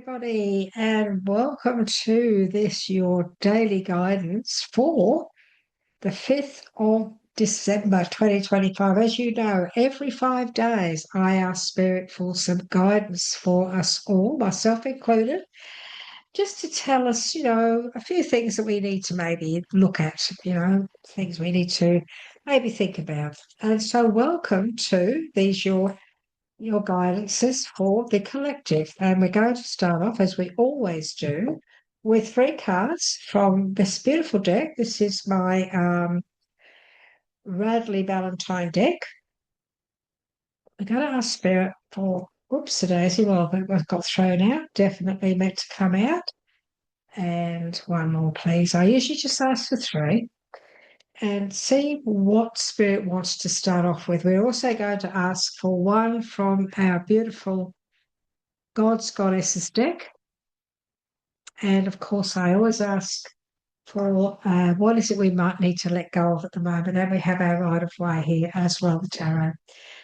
everybody, and welcome to this your daily guidance for the 5th of December 2025. As you know, every 5 days I ask Spirit for some guidance for us all, myself included, just to tell us, a few things that we need to maybe look at, things we need to maybe think about. And so, welcome to these your guidances for the collective. And we're going to start off, as we always do, with 3 cards from this beautiful deck. This is my Radley Valentine deck. We're going to ask Spirit for, whoops, daisy, well, it got thrown out, definitely meant to come out. And one more, please. I usually just ask for 3 and see what Spirit wants to start off with. We're also going to ask for one from our beautiful Gods, Goddesses deck. And of course, I always ask for what is it we might need to let go of at the moment. And we have our right of way here as well, the tarot.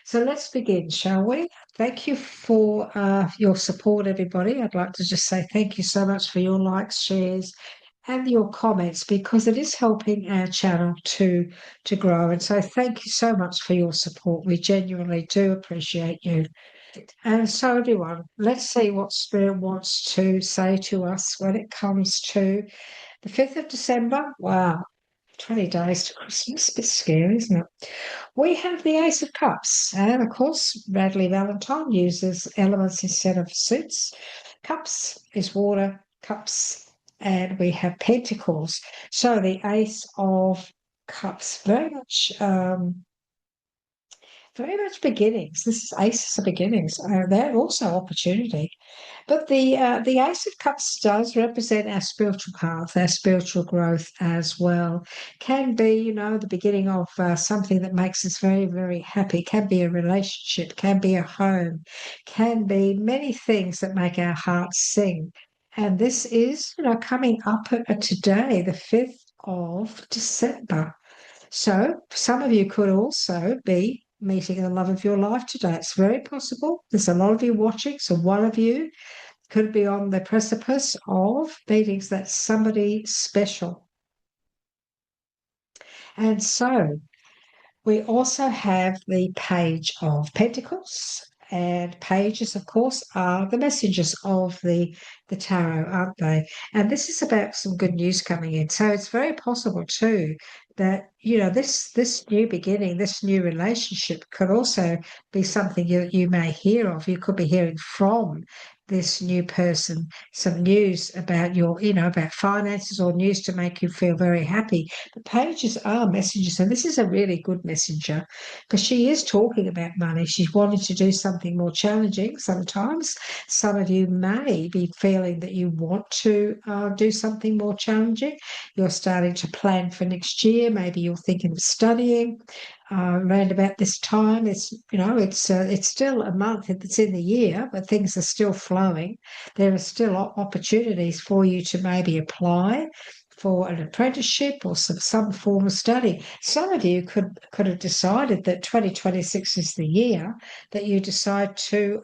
So let's begin, shall we? Thank you for your support, everybody. I'd like to just say thank you so much for your likes, shares, and your comments, because it is helping our channel to grow. And so thank you so much for your support. We genuinely do appreciate you. And so, everyone, let's see what Spirit wants to say to us when it comes to the 5th of December. Wow, 20 days to Christmas. A bit scary, isn't it? We have the Ace of Cups. And, of course, Radley Valentine uses elements instead of suits. Cups is water, cups, and we have Pentacles. So the Ace of Cups, very much beginnings. This is aces of beginnings. They're also opportunity. But the Ace of Cups does represent our spiritual path, our spiritual growth as well. Can be, the beginning of something that makes us very, very happy. Can be a relationship, can be a home, can be many things that make our hearts sing. And this is, coming up today, the 5th of December. So some of you could also be meeting the love of your life today. It's very possible. There's a lot of you watching, so one of you could be on the precipice of meeting that somebody special. And so we also have the Page of Pentacles. And pages, of course, are the messengers of the tarot, aren't they? And this is about some good news coming in. So it's very possible too that, this new beginning, this new relationship could also be something you may hear of. You could be hearing from this new person some news about about finances, or news to make you feel very happy. The pages are messengers, and this is a really good messenger, because she is talking about money. She's wanting to do something more challenging sometimes. Some of you may be feeling that you want to do something more challenging. You're starting to plan for next year. Maybe you're thinking of studying around about this time. It's still a month that's in the year, but things are still flowing. There are still opportunities for you to maybe apply for an apprenticeship or some form of study. Some of you could have decided that 2026 is the year that you decide to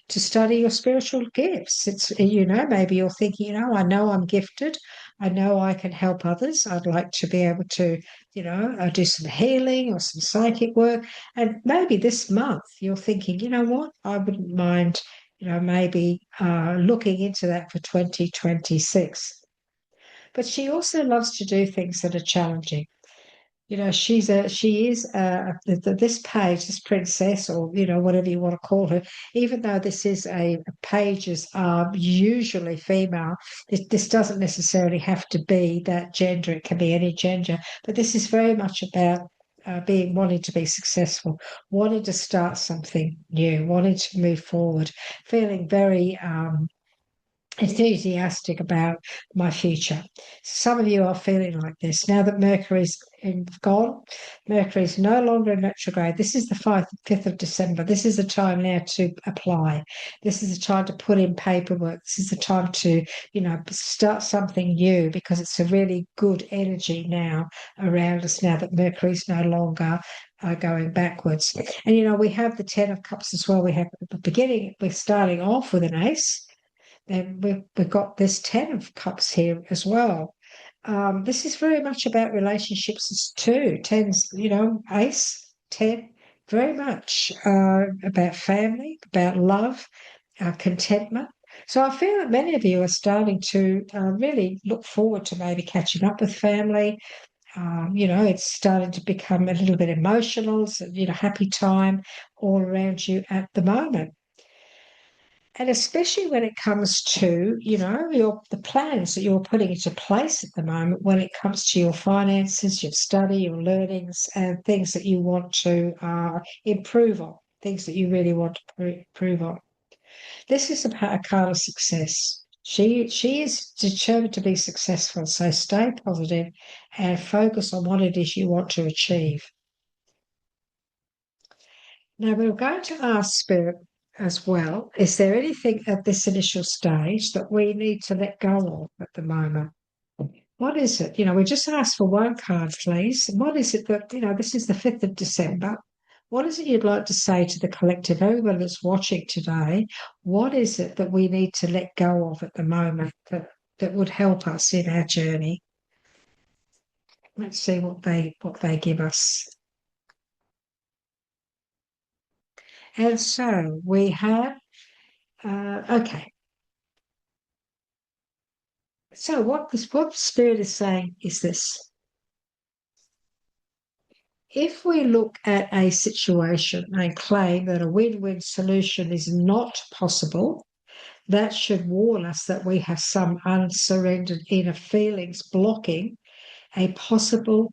study your spiritual gifts. It's maybe you're thinking, I know I'm gifted. I know I can help others. I'd like to be able to, do some healing or some psychic work. And maybe this month you're thinking, what? I wouldn't mind, maybe looking into that for 2026. But she also loves to do things that are challenging. She is this page, this princess, or whatever you want to call her. Even though this is pages are usually female, this doesn't necessarily have to be that gender. It can be any gender. But this is very much about wanting to be successful, wanting to start something new, wanting to move forward, feeling very enthusiastic about my future. Some of you are feeling like this now that Mercury's gone. Mercury's no longer in retrograde. This is the 5th of December. This is the time now to apply. This is the time to put in paperwork. This is the time to, start something new, because it's a really good energy now around us now that Mercury's no longer going backwards. And, we have the 10 of Cups as well. We have at the beginning, we're starting off with an ace. then we've got this 10 of cups here as well. This is very much about relationships too. Tens, ace, 10, very much about family, about love, contentment. So I feel that many of you are starting to really look forward to maybe catching up with family. It's starting to become a little bit emotional, so, happy time all around you at the moment. And especially when it comes to, the plans that you're putting into place at the moment, when it comes to your finances, your study, your learnings, and things that you want to improve on, things that you really want to improve on. This is a card of success. She is determined to be successful, so stay positive and focus on what it is you want to achieve. Now, we're going to ask Spirit as well, is there anything at this initial stage that we need to let go of at the moment? What is it? We just asked for one card, please. What is it that, this is the 5th of December. What is it you'd like to say to the collective, everyone that's watching today? What is it that we need to let go of at the moment that would help us in our journey? Let's see what they give us. And so we have, okay. So what Spirit is saying is this. If we look at a situation and claim that a win-win solution is not possible, that should warn us that we have some unsurrendered inner feelings blocking a possibly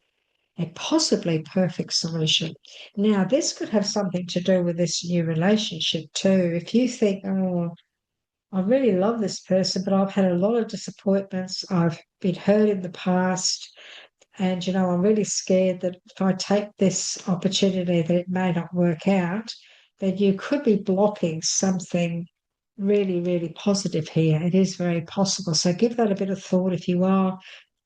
perfect solution. Now, this could have something to do with this new relationship too. If you think, oh, I really love this person, but I've had a lot of disappointments. I've been hurt in the past. And, I'm really scared that if I take this opportunity that it may not work out, then you could be blocking something really, really positive here. It is very possible. So give that a bit of thought if you are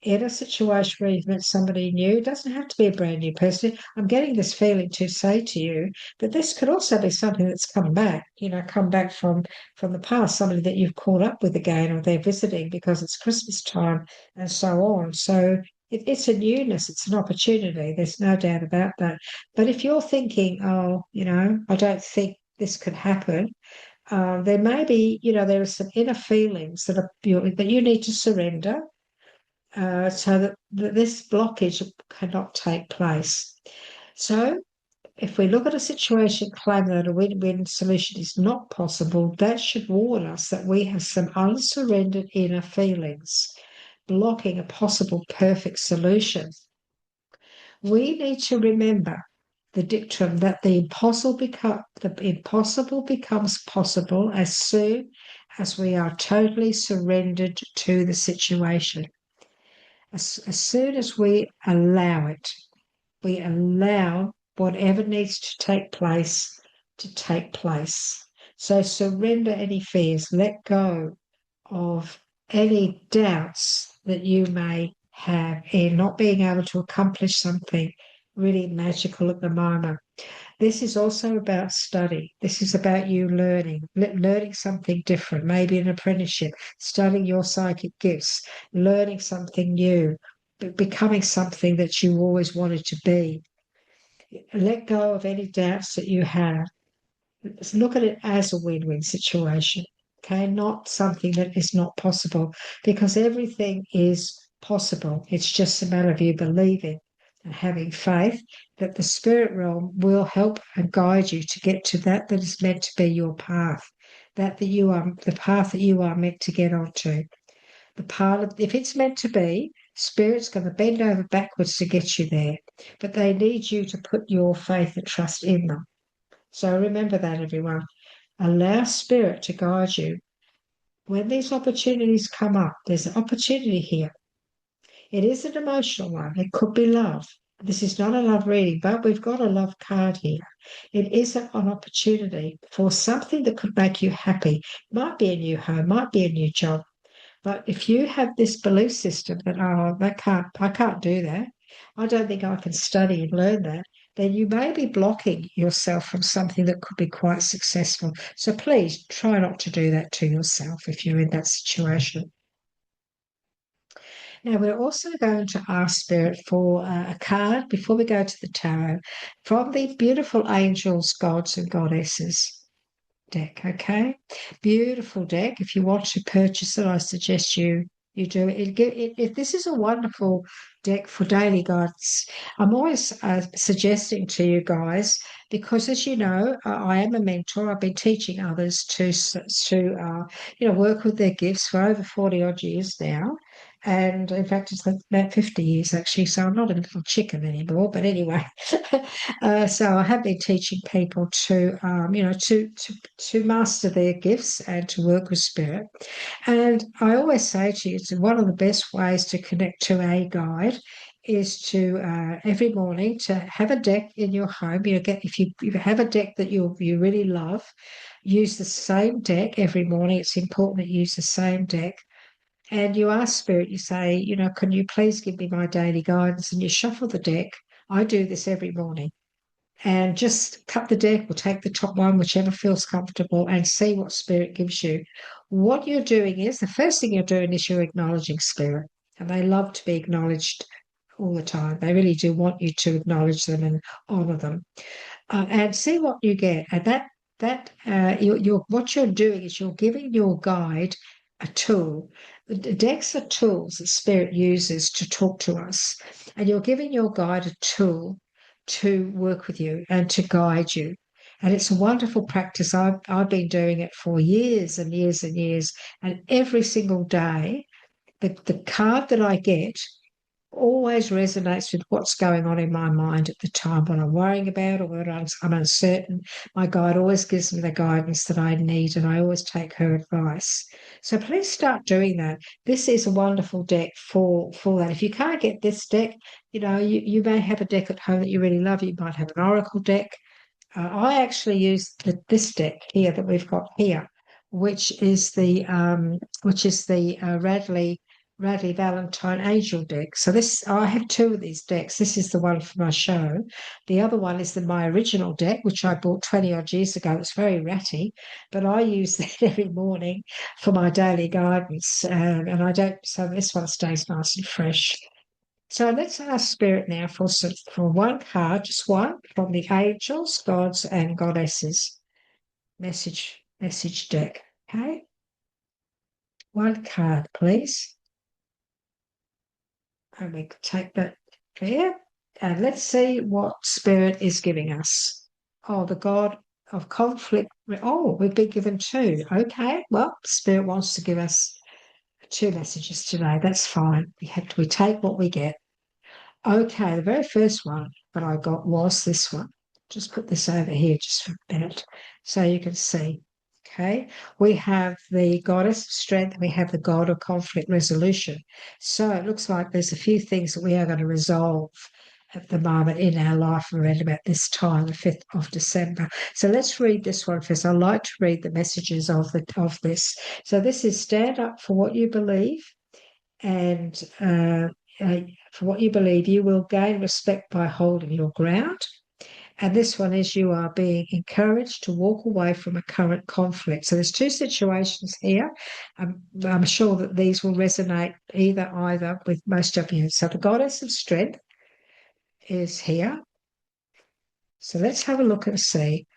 in a situation where you've met somebody new. It doesn't have to be a brand new person. I'm getting this feeling to say to you that this could also be something that's come back, come back from the past, somebody that you've caught up with again or they're visiting because it's Christmas time and so on. So it's a newness, it's an opportunity. There's no doubt about that. But if you're thinking, oh, I don't think this could happen, there may be, there are some inner feelings that you need to surrender so that this blockage cannot take place. So if we look at a situation claiming that a win-win solution is not possible, that should warn us that we have some unsurrendered inner feelings blocking a possible perfect solution. We need to remember the dictum that the impossible becomes possible as soon as we are totally surrendered to the situation. As soon as we allow it, we allow whatever needs to take place to take place. So surrender any fears, let go of any doubts that you may have in not being able to accomplish something really magical at the moment. This is also about study. This is about you learning something different, maybe an apprenticeship, studying your psychic gifts, learning something new, becoming something that you always wanted to be. Let go of any doubts that you have. Look at it as a win-win situation, okay? Not something that is not possible, because everything is possible. It's just a matter of you believing and having faith that the spirit realm will help and guide you to get to that is meant to be your path, the path that you are meant to get onto. If it's meant to be, spirit's going to bend over backwards to get you there, but they need you to put your faith and trust in them. So remember that, everyone. Allow spirit to guide you. When these opportunities come up, there's an opportunity here. It is an emotional one. It could be love. This is not a love reading, but we've got a love card here. It is an opportunity for something that could make you happy. Might be a new home, might be a new job. But if you have this belief system that, oh, I can't do that. I don't think I can study and learn that. then you may be blocking yourself from something that could be quite successful. So please try not to do that to yourself if you're in that situation. Now, we're also going to ask Spirit for a card before we go to the tarot from the beautiful angels, gods, and goddesses deck. Okay, beautiful deck. If you want to purchase it, I suggest you do it. This is a wonderful deck for daily guidance. I'm always suggesting to you guys, because as you know, I am a mentor. I've been teaching others to work with their gifts for over 40 odd years now. And in fact, it's about 50 years actually, so I'm not a little chicken anymore. But anyway, so I have been teaching people to master their gifts and to work with spirit. And I always say to you, it's one of the best ways to connect to a guide is to every morning to have a deck in your home. If you have a deck that you really love, use the same deck every morning. It's important that you use the same deck. And you ask spirit, you say, can you please give me my daily guidance? And you shuffle the deck. I do this every morning. And just cut the deck or take the top one, whichever feels comfortable, and see what spirit gives you. What you're doing is, the first thing you're doing is you're acknowledging spirit. And they love to be acknowledged all the time. They really do want you to acknowledge them and honor them. And see what you get. And what you're doing is you're giving your guide a tool. The decks are tools that spirit uses to talk to us, and you're giving your guide a tool to work with you and to guide you. And it's a wonderful practice. I've been doing it for years and years and years, and every single day, the card that I get always resonates with what's going on in my mind at the time, what I'm worrying about or what I'm uncertain. My guide always gives me the guidance that I need, and I always take her advice. So please start doing that. This is a wonderful deck for that. If you can't get this deck, you may have a deck at home that you really love. You might have an oracle deck. I actually use this deck here that we've got here, which is the Radley Valentine Angel deck. So I have two of these decks. This is the one for my show. The other one is my original deck, which I bought 20 odd years ago. It's very ratty, but I use that every morning for my daily guidance. So this one stays nice and fresh. So let's ask Spirit now for one card, just one, from the angels, gods, and goddesses message deck. Okay, one card, please. And we can take that there. And let's see what Spirit is giving us. Oh, the God of conflict. Oh, we've been given two. Okay, well, Spirit wants to give us two messages today. That's fine. We take what we get. Okay, the very first one that I got was this one. Just put this over here just for a minute so you can see. Okay, we have the goddess of strength, we have the god of conflict resolution. So it looks like there's a few things that we are going to resolve at the moment in our life around about this time, the 5th of December. So let's read this one first. I like to read the messages of this. So this is stand up for what you believe, and for what you believe, you will gain respect by holding your ground. And this one is you are being encouraged to walk away from a current conflict. So there's two situations here. I'm sure that these will resonate either with most of you. So the goddess of strength is here. So let's have a look and see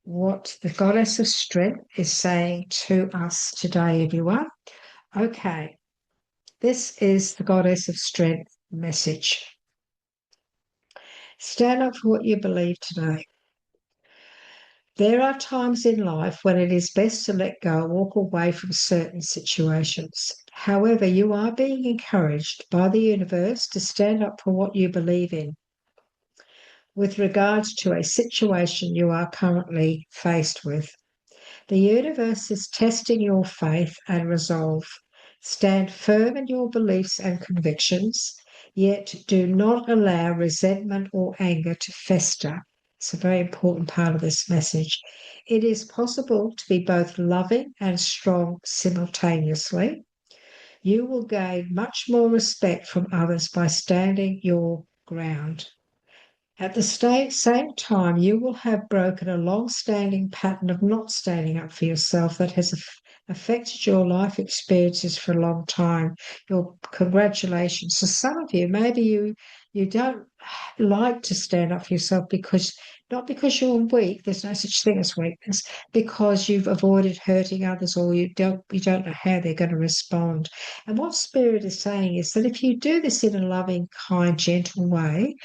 what the goddess of strength is saying to us today, everyone. Okay. This is the goddess of strength message. Stand up for what you believe today. There are times in life when it is best to let go, walk away from certain situations. However, you are being encouraged by the universe to stand up for what you believe in. With regards to a situation you are currently faced with, the universe is testing your faith and resolve. Stand firm in your beliefs and convictions, yet do not allow resentment or anger to fester. It's a very important part of this message. It is possible to be both loving and strong simultaneously. You will gain much more respect from others by standing your ground. At the same time, you will have broken a long-standing pattern of not standing up for yourself that has affected your life experiences for a long time. Your congratulations. So some of you, maybe you don't like to stand up for yourself because not because you're weak, there's no such thing as weakness, because you've avoided hurting others or you don't know how they're going to respond. And what Spirit is saying is that if you do this in a loving, kind, gentle way,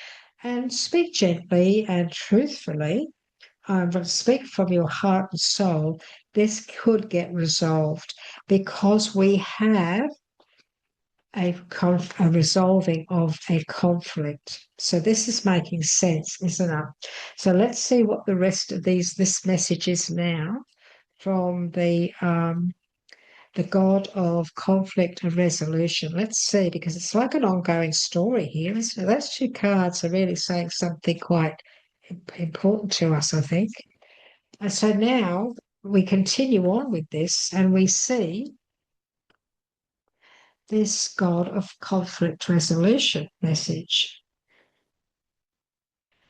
and speak gently and truthfully, but speak from your heart and soul, this could get resolved because we have a resolving of a conflict. So this is making sense, isn't it? So let's see what the rest of this message is now from the God of conflict and resolution. Let's see, because it's like an ongoing story here, isn't it? Those two cards are really saying something quite important to us, I think. And so now we continue on with this and we see this God of conflict resolution message.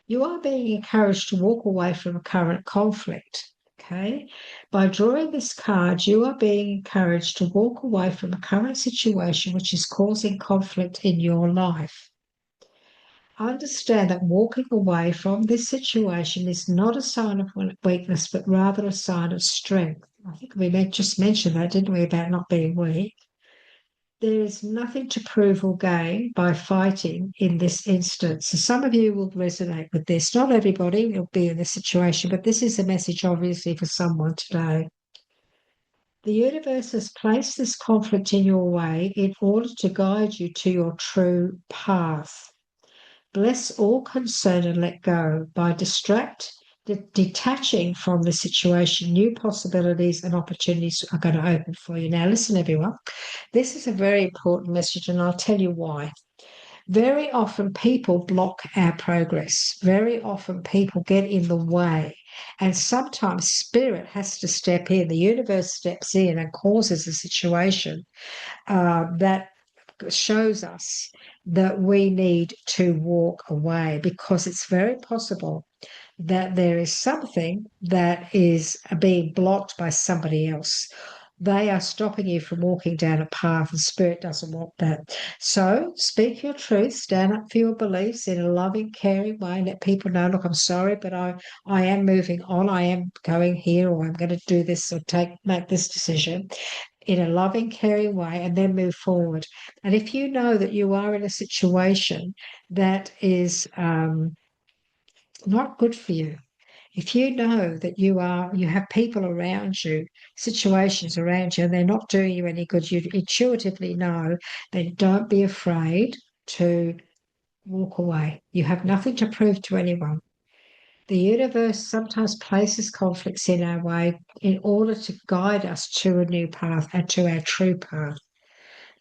You are being encouraged to walk away from current conflict. Okay. By drawing this card, you are being encouraged to walk away from a current situation which is causing conflict in your life. Understand that walking away from this situation is not a sign of weakness, but rather a sign of strength. I think we just mentioned that, didn't we, about not being weak? There is nothing to prove or gain by fighting in this instance. So some of you will resonate with this. Not everybody will be in this situation, but this is a message obviously for someone today. The universe has placed this conflict in your way in order to guide you to your true path. Bless all concern and let go. By detaching from the situation, new possibilities and opportunities are going to open for you. Now, listen, everyone. This is a very important message, and I'll tell you why. Very often, people block our progress. Very often, people get in the way. And sometimes, spirit has to step in. The universe steps in and causes a situation that shows us that we need to walk away because it's very possible that there is something that is being blocked by somebody else. They are stopping you from walking down a path, and spirit doesn't want that. So speak your truth, stand up for your beliefs in a loving, caring way, let people know, look, I'm sorry, but I am moving on. I am going here, or I'm going to do this or make this decision in a loving, caring way, and then move forward. And if you know that you are in a situation that is not good for you, if you know that you have people around you, situations around you, and they're not doing you any good, you intuitively know, then don't be afraid to walk away. You have nothing to prove to anyone. The universe sometimes places conflicts in our way in order to guide us to a new path and to our true path.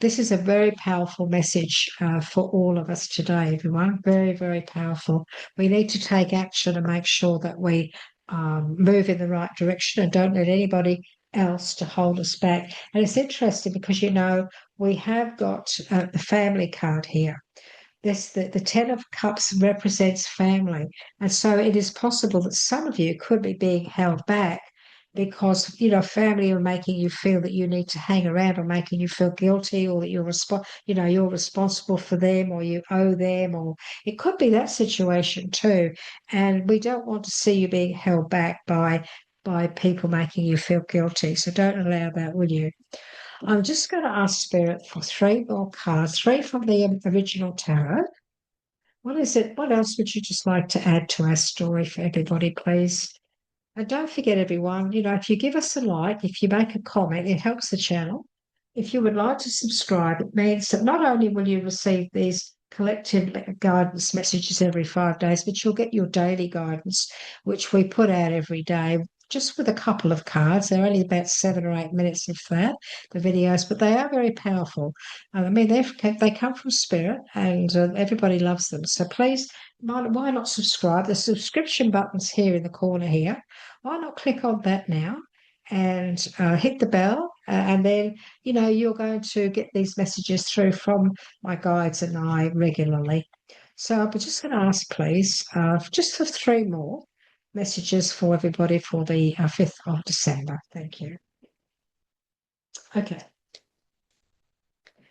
This is a very powerful message for all of us today, everyone. Very, very powerful. We need to take action and make sure that we move in the right direction and don't let anybody else to hold us back. And it's interesting because, we have got the family card here. The Ten of Cups represents family. And so it is possible that some of you could be being held back because, family are making you feel that you need to hang around or making you feel guilty or that you're responsible for them or you owe them, or it could be that situation too. And we don't want to see you being held back by people making you feel guilty. So don't allow that, will you? I'm just going to ask Spirit for three more cards, three from the original tarot. What is it? What else would you just like to add to our story for everybody, please? And don't forget, everyone, if you give us a like, if you make a comment, it helps the channel. If you would like to subscribe, it means that not only will you receive these collective guidance messages every 5 days, but you'll get your daily guidance, which we put out every day, just with a couple of cards. They're only about 7 or 8 minutes, if that, the videos, but they are very powerful. They come from spirit, and everybody loves them. So please, why not subscribe? The subscription button's here in the corner here. Why not click on that now and hit the bell? And then, you're going to get these messages through from my guides and I regularly. So I'm just going to ask, please, just for 3 more messages for everybody for the 5th of December. Thank you. Okay.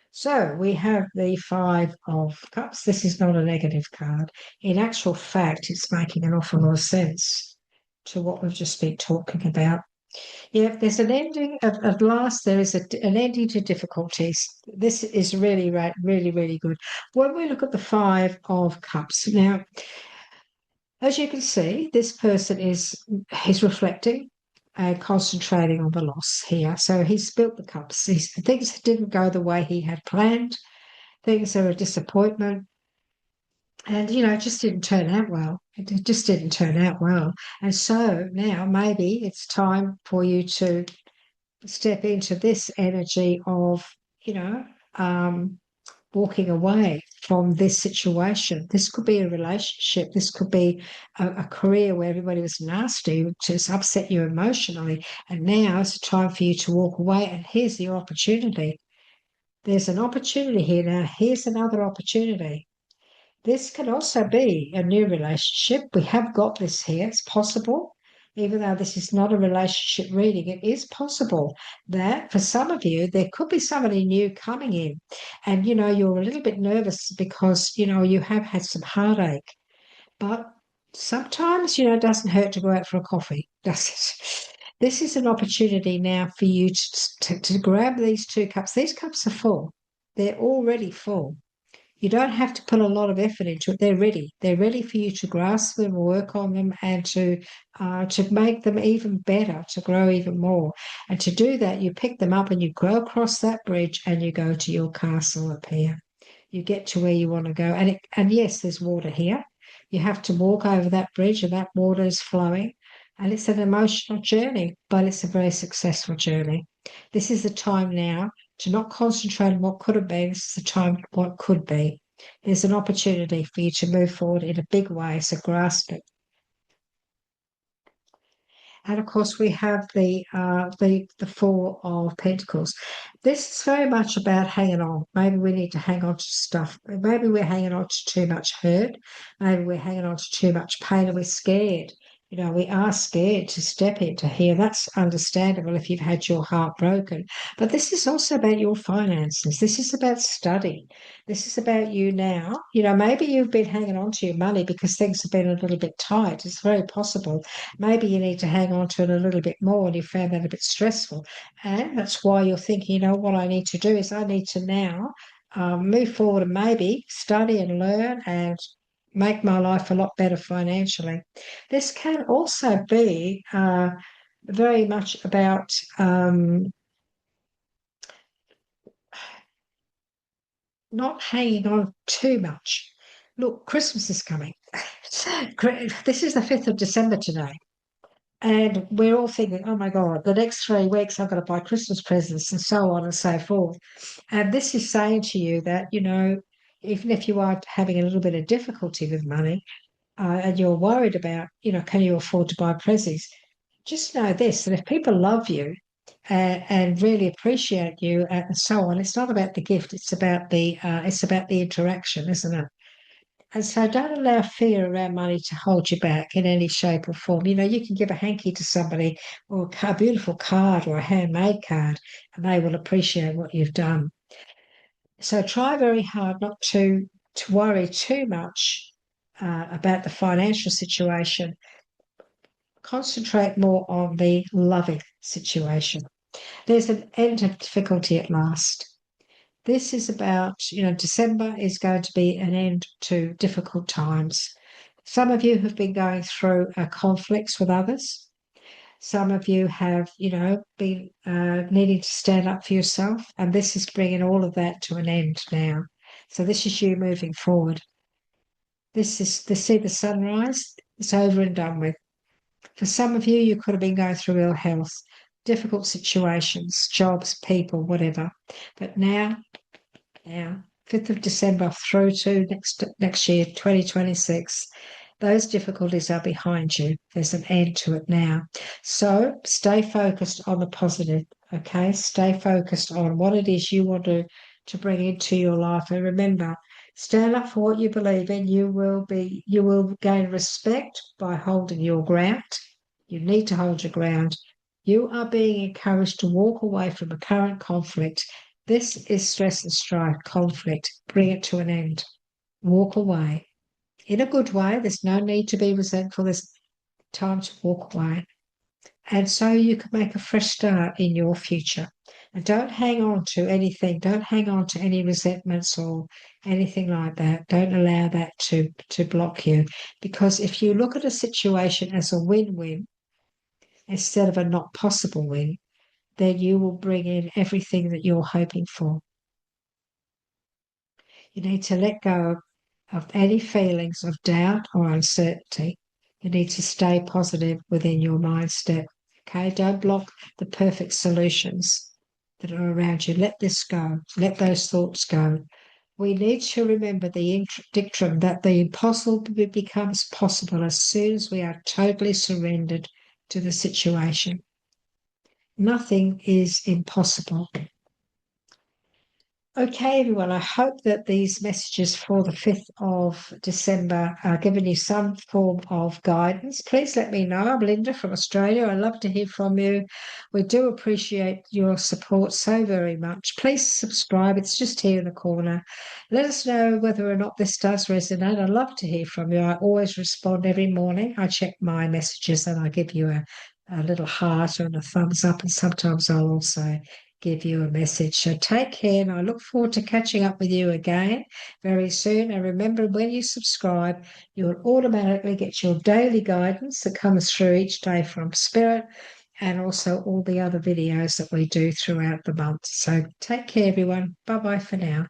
So we have the 5 of Cups. This is not a negative card. In actual fact, it's making an awful lot of sense to what we've just been talking about. Yeah, there's an ending at last. There is an ending to difficulties. This is really, really, really good. When we look at the 5 of Cups, now, as you can see, this person he's reflecting and concentrating on the loss here. So he's built the cups. Things didn't go the way he had planned. Things are a disappointment. And, it just didn't turn out well. It just didn't turn out well. And so now maybe it's time for you to step into this energy of, walking away from this situation. This could be a relationship. This could be a career where everybody was nasty, just upset you emotionally. And now it's time for you to walk away. And here's your opportunity. There's an opportunity here now. Here's another opportunity. This can also be a new relationship. We have got this here. It's possible, even though this is not a relationship reading, it is possible that for some of you, there could be somebody new coming in. And, you're a little bit nervous because, you have had some heartache. But sometimes, it doesn't hurt to go out for a coffee, does it? This is an opportunity now for you to grab these 2 cups. These cups are full. They're already full. You don't have to put a lot of effort into it. They're ready. They're ready for you to grasp them, work on them, and to make them even better, to grow even more. And to do that, you pick them up and you go across that bridge and you go to your castle up here. You get to where you want to go. And yes, there's water here. You have to walk over that bridge and that water is flowing. And it's an emotional journey, but it's a very successful journey. This is the time now to not concentrate on what could have been. This is the time what could be. There's an opportunity for you to move forward in a big way, so grasp it. And of course, we have the 4 of Pentacles. This is very much about hanging on. Maybe we need to hang on to stuff. Maybe we're hanging on to too much hurt. Maybe we're hanging on to too much pain and we're scared. We are scared to step into here. That's understandable if you've had your heart broken. But this is also about your finances. This is about study. This is about you now. Maybe you've been hanging on to your money because things have been a little bit tight. It's very possible. Maybe you need to hang on to it a little bit more and you found that a bit stressful. And that's why you're thinking, what I need to do is I need to now move forward and maybe study and learn and make my life a lot better financially. This can also be very much about not hanging on too much. Look, Christmas is coming. This is the 5th of December today. And we're all thinking, oh my God, the next 3 weeks I've got to buy Christmas presents and so on and so forth. And this is saying to you that, even if you are having a little bit of difficulty with money, and you're worried about, can you afford to buy prezzies? Just know this, that if people love you and really appreciate you and so on, it's not about the gift, it's about the interaction, isn't it? And so don't allow fear around money to hold you back in any shape or form. You can give a hanky to somebody or a beautiful card or a handmade card, and they will appreciate what you've done. So try very hard not to worry too much about the financial situation. Concentrate more on the loving situation. There's an end of difficulty at last. This is about, December is going to be an end to difficult times. Some of you have been going through conflicts with others. Some of you have, been needing to stand up for yourself. And this is bringing all of that to an end now. So this is you moving forward. This is to see the sunrise. It's over and done with. For some of you, you could have been going through ill health, difficult situations, jobs, people, whatever. But now, 5th of December through to next year, 2026, those difficulties are behind you. There's an end to it now. So stay focused on the positive, okay? Stay focused on what it is you want to bring into your life. And remember, Stand up for what you believe in. You will gain respect by holding your ground. You need to hold your ground. You are being encouraged to walk away from a current conflict. This is stress and strife, conflict. Bring it to an end. Walk away. In a good way. There's no need to be resentful. There's time to walk away. And so you can make a fresh start in your future. And don't hang on to anything. Don't hang on to any resentments or anything like that. Don't allow that to block you. Because if you look at a situation as a win-win instead of a not possible win, then you will bring in everything that you're hoping for. You need to let go of any feelings of doubt or uncertainty. You need to stay positive within your mindset. Okay, don't block the perfect solutions that are around you. Let this go. Let those thoughts go. We need to remember the dictum that the impossible becomes possible as soon as we are totally surrendered to the situation. Nothing is impossible. Okay, everyone, I hope that these messages for the 5th of December are giving you some form of guidance. Please let me know. I'm Linda from Australia. I love to hear from you. We do appreciate your support so very much. Please subscribe. It's just here in the corner. Let us know whether or not this does resonate. I'd love to hear from you. I always respond every morning. I check my messages and I give you a little heart and a thumbs up, and sometimes I'll also give you a message. So take care, and I look forward to catching up with you again very soon. And remember, when you subscribe, you'll automatically get your daily guidance that comes through each day from Spirit, and also all the other videos that we do throughout the month. So take care, everyone. Bye-bye for now.